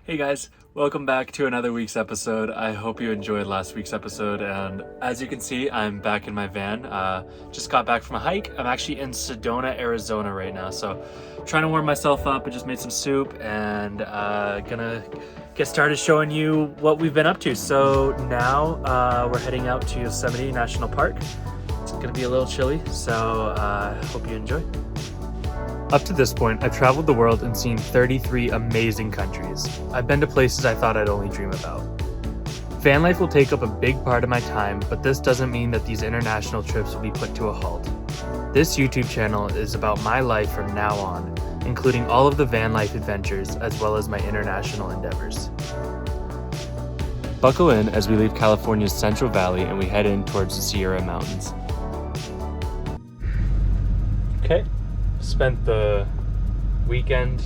Hey guys, welcome back to another week's episode. I hope you enjoyed last week's episode, and as you can see, I'm back in my van. Just got back from a hike. I'm actually in Sedona, Arizona right now, so trying to warm myself up. I just made some soup and gonna get started showing you what we've been up to. So now we're heading out to Yosemite National Park. It's gonna be a little chilly, so hope you enjoy. Up to this point, I've traveled the world and seen 33 amazing countries. I've been to places I thought I'd only dream about. Van life will take up a big part of my time, but this doesn't mean that these international trips will be put to a halt. This YouTube channel is about my life from now on, including all of the van life adventures as well as my international endeavors. Buckle in as we leave California's Central Valley and we head in towards the Sierra Mountains. Okay. Spent the weekend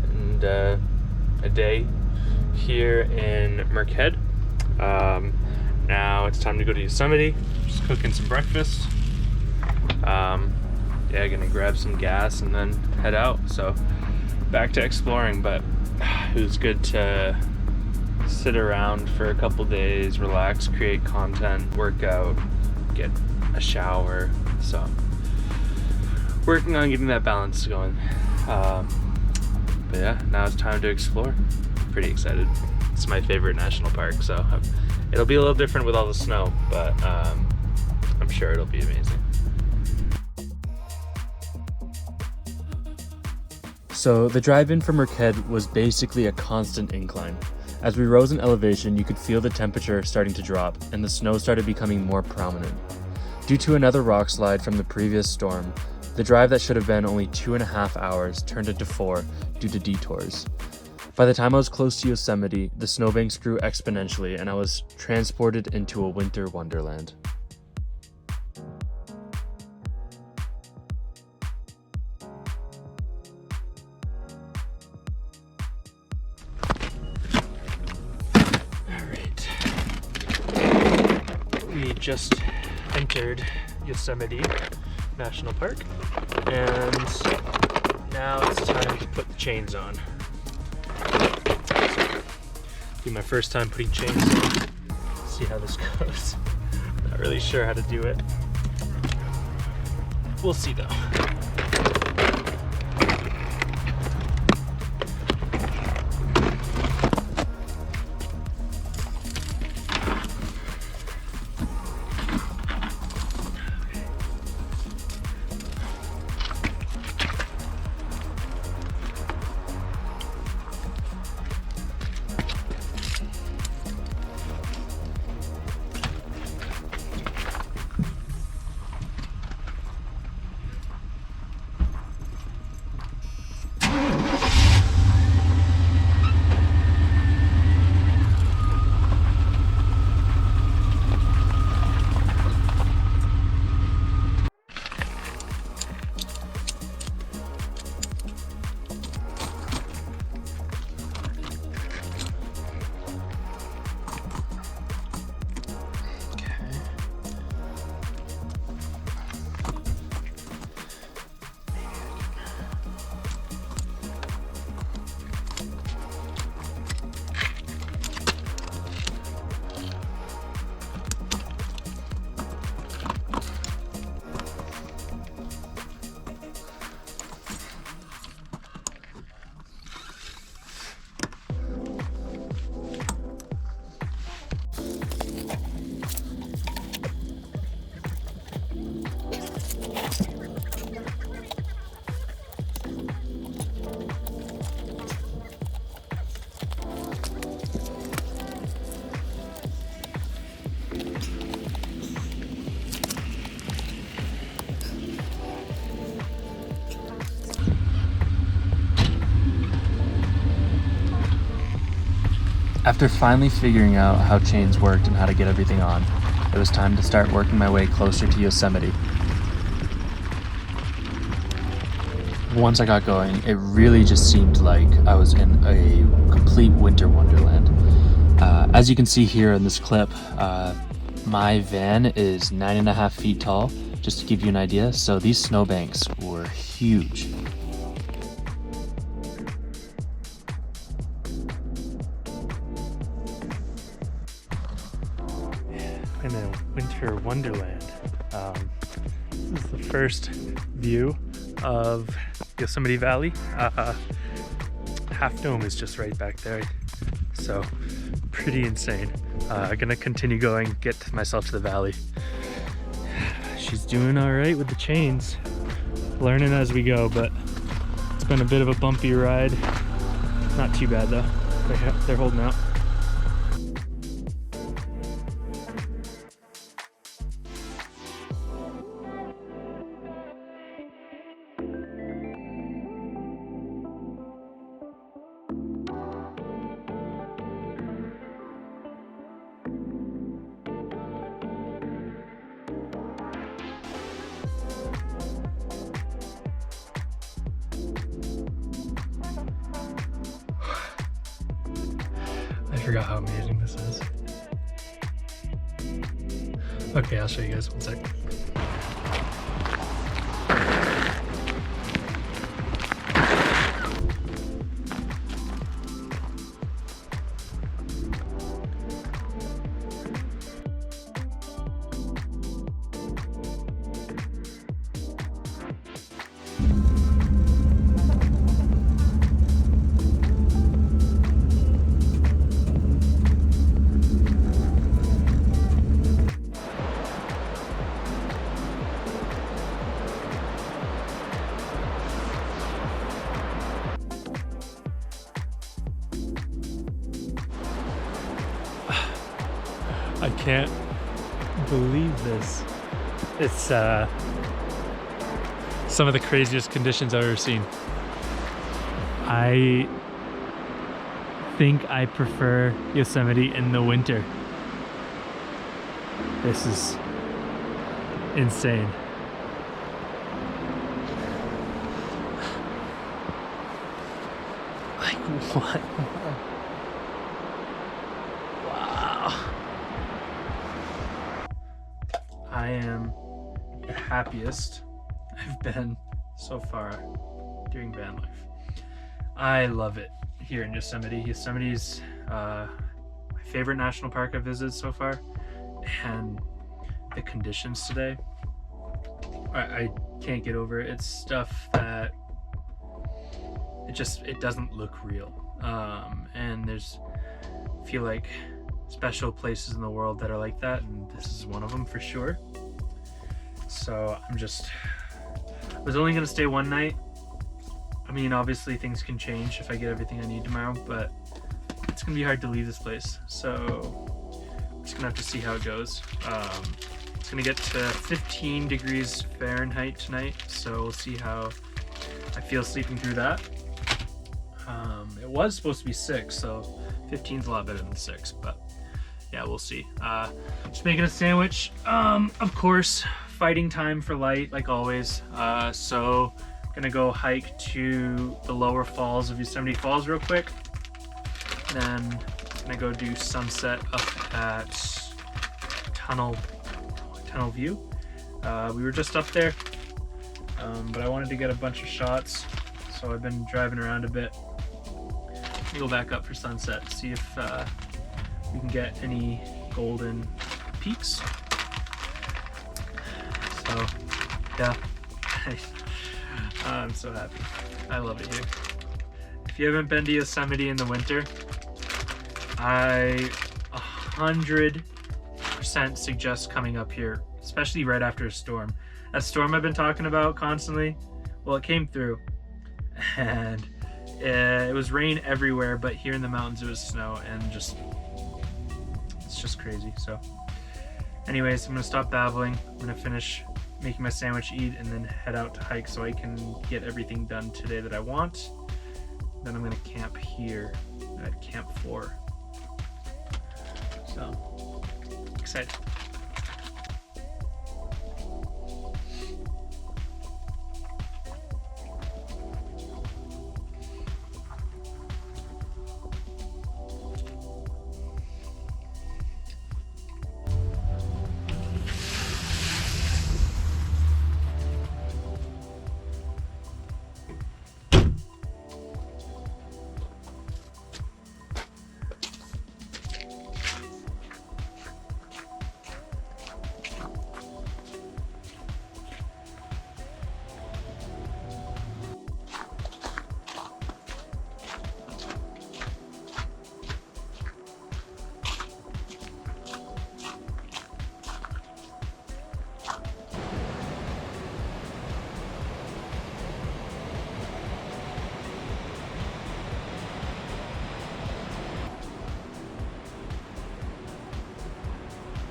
and a day here in Merced. Now it's time to go to Yosemite. Just cooking some breakfast. Gonna grab some gas and then head out. So back to exploring, but it was good to sit around for a couple days, relax, create content, work out, get a shower. So working on getting that balance going. But yeah, now it's time to explore. Pretty excited. It's my favorite national park, so it'll be a little different with all the snow, but I'm sure it'll be amazing. So the drive-in from Merced was basically a constant incline. As we rose in elevation, you could feel the temperature starting to drop and the snow started becoming more prominent. Due to another rock slide from the previous storm, the drive that should have been only 2.5 hours turned into 4 due to detours. By the time I was close to Yosemite, the snowbanks grew exponentially and I was transported into a winter wonderland. Alright. We just entered Yosemite National Park, and now it's time to put the chains on. Be my first time putting chains on. See how this goes. Not really sure how to do it. We'll see though. After finally figuring out how chains worked and how to get everything on, it was time to start working my way closer to Yosemite. Once I got going, it really just seemed like I was in a complete winter wonderland. As you can see here in this clip, my van is 9.5 feet tall, just to give you an idea. So these snowbanks were huge. in a winter wonderland. This is the first view of Yosemite Valley. Half Dome is just right back there, so pretty insane. Gonna continue going, get myself to the valley. She's doing all right with the chains, learning as we go, but it's been a bit of a bumpy ride. Not too bad though. They're holding out. I forgot how amazing this is. Okay, I'll show you guys one sec. I can't believe this. It's some of the craziest conditions I've ever seen. I think I prefer Yosemite in the winter. This is insane. Like what? I am the happiest I've been so far doing van life. I love it here in Yosemite. Yosemite's my favorite national park I've visited so far, and the conditions today, I can't get over it. It's stuff that it doesn't look real, and there's, I feel like, special places in the world that are like that, and this is one of them for sure. So I was only gonna stay one night. I mean, obviously things can change if I get everything I need tomorrow, but it's gonna be hard to leave this place. So I'm just gonna have to see how it goes. It's gonna get to 15 degrees Fahrenheit tonight, so we'll see how I feel sleeping through that. It was supposed to be 6, so 15's a lot better than 6, but yeah, we'll see. Just making a sandwich. Of course, fighting time for light, like always. So gonna go hike to the lower falls of Yosemite Falls real quick. Then gonna go do sunset up at Tunnel View. We were just up there, but I wanted to get a bunch of shots, so I've been driving around a bit. Go back up for sunset, see if we can get any golden peaks. So yeah, I'm so happy. I love it here. If you haven't been to Yosemite in the winter, I 100% suggest coming up here, especially right after a storm. That storm I've been talking about constantly, well, it came through, and it was rain everywhere, but here in the mountains it was snow, and it's just crazy. So anyways, I'm gonna stop babbling. I'm gonna finish making my sandwich, eat, and then head out to hike so I can get everything done today that I want. Then I'm gonna camp here at Camp 4. So excited.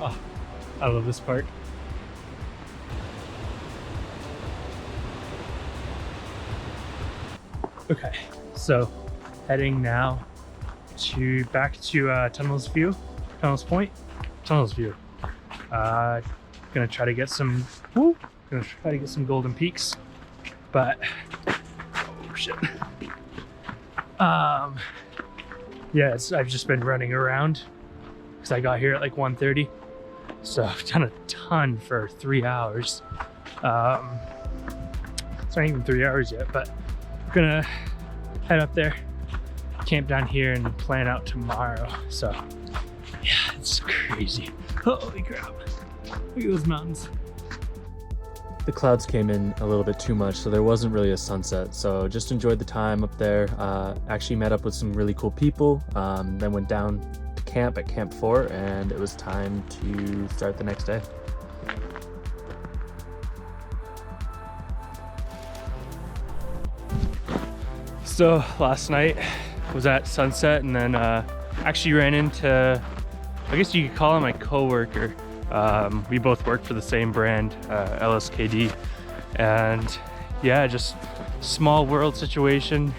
Oh, I love this part. Okay, so heading now back to Tunnels View, Tunnels Point, Tunnels View. Gonna try to get some golden peaks, but oh shit. Yeah, I've just been running around because I got here at like 1:30, so I've done a ton for 3 hours. It's not even 3 hours yet, but I'm gonna head up there, camp down here, and plan out tomorrow. So yeah, it's crazy. Holy crap, look at those mountains. The clouds came in a little bit too much, so there wasn't really a sunset, so just enjoyed the time up there. Actually met up with some really cool people, then went down to camp at Camp 4, and it was time to start the next day. So last night was at sunset, and then actually ran into, I guess you could call him my co-worker. We both work for the same brand, LSKD, and yeah, just small world situation.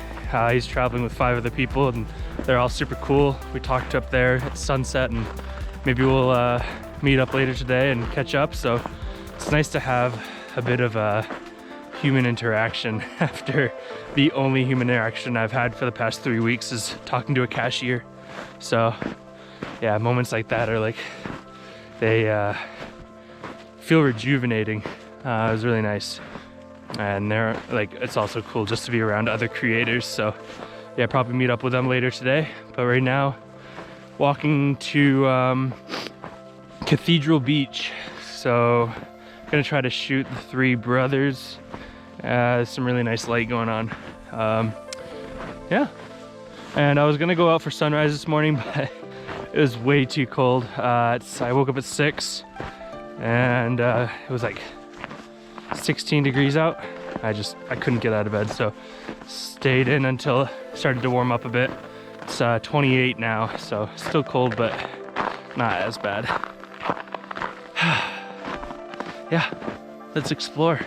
He's traveling with 5 other people, and they're all super cool. We talked up there at sunset, and maybe we'll meet up later today and catch up. So it's nice to have a bit of a human interaction after the only human interaction I've had for the past 3 weeks is talking to a cashier. So yeah, moments like that are like, they feel rejuvenating. It was really nice, and they're like, it's also cool just to be around other creators. So yeah, probably meet up with them later today, but right now walking to Cathedral Beach. So gonna try to shoot the 3 brothers. There's some really nice light going on. Yeah, and I was gonna go out for sunrise this morning, but it was way too cold. I woke up at 6, and it was like 16 degrees out. I couldn't get out of bed, so stayed in until it started to warm up a bit. It's 28 now, so still cold, but not as bad. Yeah, let's explore.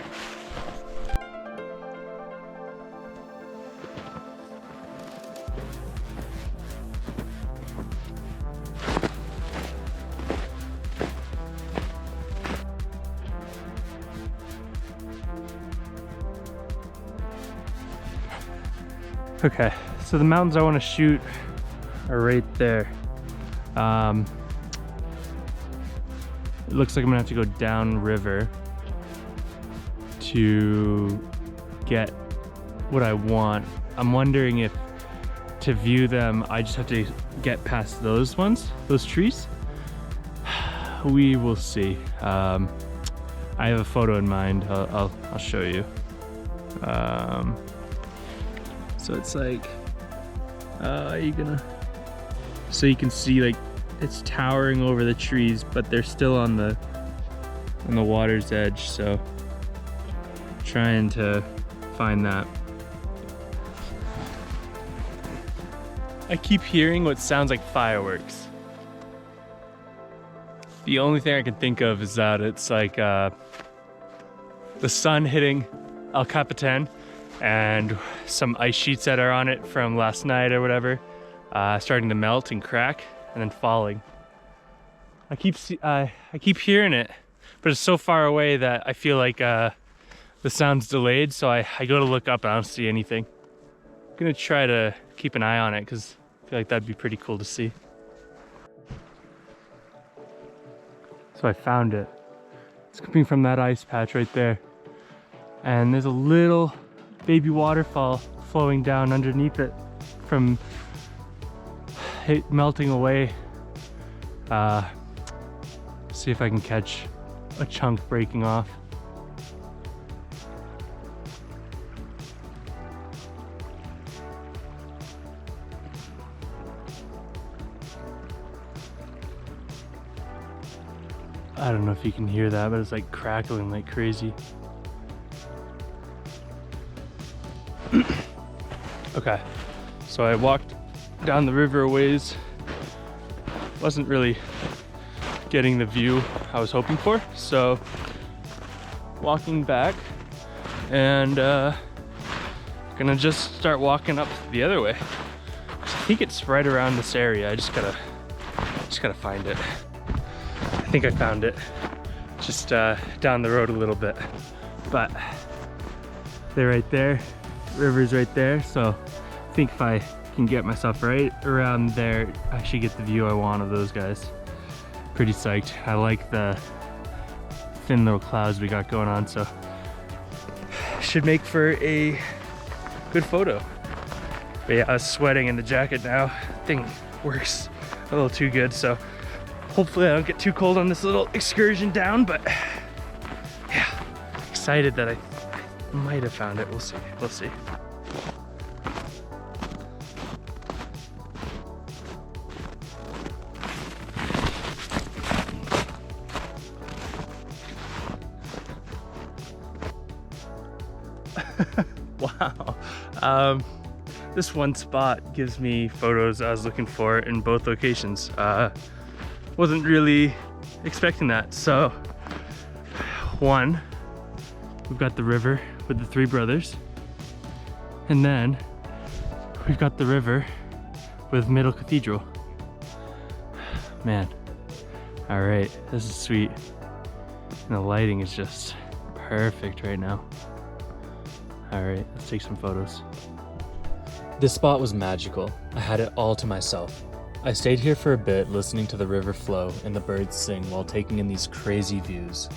Okay, so the mountains I want to shoot are right there. It looks like I'm gonna have to go down river to get what I want. I'm wondering if to view them, I just have to get past those ones, those trees. We will see. I have a photo in mind. I'll show you. So it's like, so you can see like it's towering over the trees, but they're still on the water's edge. So trying to find that. I keep hearing what sounds like fireworks. The only thing I can think of is that it's like the sun hitting El Capitan, and some ice sheets that are on it from last night or whatever, starting to melt and crack and then falling. I keep hearing it, but it's so far away that I feel like the sound's delayed, so I go to look up and I don't see anything. I'm gonna try to keep an eye on it because I feel like that'd be pretty cool to see. So I found it. It's coming from that ice patch right there. And there's a little baby waterfall flowing down underneath it from it melting away. See if I can catch a chunk breaking off. I don't know if you can hear that, but it's like crackling like crazy. Okay, so I walked down the river a ways. Wasn't really getting the view I was hoping for. So walking back and gonna just start walking up the other way. I think it's right around this area. I just gotta find it. I think I found it. Just down the road a little bit. But they're right there. River's right there. So I think if I can get myself right around there, I should get the view I want of those guys. Pretty psyched. I like the thin little clouds we got going on, so should make for a good photo. But yeah, I was sweating in the jacket now. Thing works a little too good, so hopefully I don't get too cold on this little excursion down, but yeah, excited that I might have found it. We'll see, we'll see. Wow. This one spot gives me photos I was looking for in both locations. Wasn't really expecting that. So, one, we've got the river with the three brothers. And then we've got the river with Middle Cathedral. Man, all right, this is sweet. And the lighting is just perfect right now. All right, let's take some photos. This spot was magical. I had it all to myself. I stayed here for a bit listening to the river flow and the birds sing while taking in these crazy views.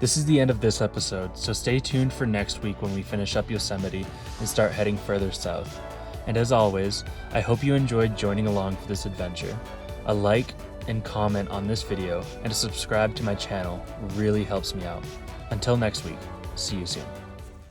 This is the end of this episode, so stay tuned for next week when we finish up Yosemite and start heading further south. And as always, I hope you enjoyed joining along for this adventure. A like and comment on this video and a subscribe to my channel really helps me out. Until next week, see you soon.